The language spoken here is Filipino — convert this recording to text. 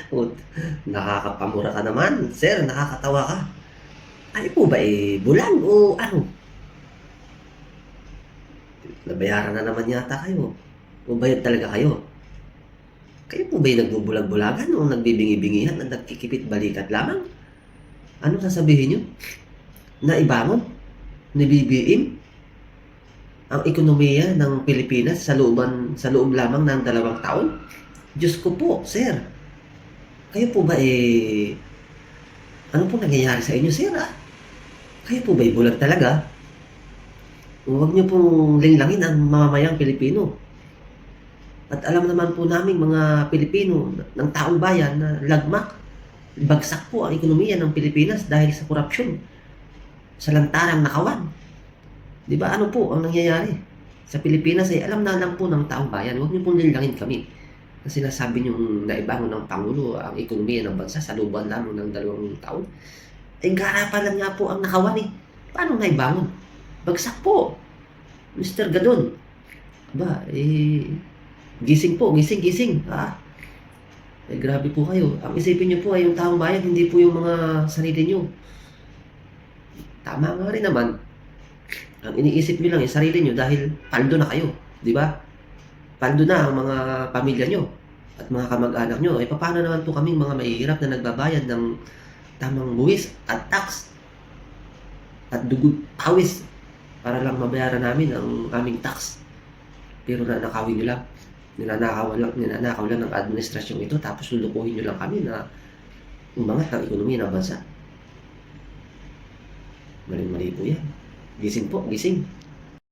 Ut nakakapamura ka naman, sir, nakakatawa ka. Kayo po ba, bulan o ano? Nabayaran na naman yata kayo o bayad talaga kayo? Kayo po ba'y nagbubulag-bulagan o nagbibingi-bingihan at nagkikipit-balikat lamang? Anong sasabihin niyo? Naibangon? Nabibiim ang ekonomiya ng Pilipinas sa loob lamang ng 2 taon? Diyos ko po, sir. Kayo po ba, ano pong nangyayari sa inyo, sir, ah? Kayo po ba'y bulag talaga? Huwag niyo pong linlangin ang mamamayang Pilipino. At alam naman po naming mga Pilipino ng taong bayan na lagmak, bagsak po ang ekonomiya ng Pilipinas dahil sa korupsyon, sa lantarang nakawan. 'Di ba ano po ang nangyayari? Sa Pilipinas ay alam na lang po ng taong bayan. Huwag niyo pong linlangin kami. Kasi sinasabi niyong naibangon ng Pangulo ang ekonomiya ng bansa sa loob lamang ng 2 taon. Eh, garapan lang nga po ang nakawan eh. Paano naibangon? Bagsak po. Mr. Gadon. Aba, gising po, gising, gising. Ah, grabe po kayo. Ang isipin niyo po ay yung taong bayan, hindi po yung mga sarili niyo. Tama nga rin naman. Ang iniisip niyo lang yung sarili niyo dahil paldo na kayo, di ba? Paldo na ang mga pamilya niyo at mga kamag-anak niyo. Eh, paano naman po kaming mga mahihirap na nagbabayad ng tamang buwis at tax at dugod pawis para lang mabayaran namin ang aming tax. Pero nanakawin niyo lang. Ninanakaw lang ng administrasyong ito tapos lulukuhin niyo lang kami na umangat ang ekonomiya ng bansa. Mali-mali po yan. Gising po, gising.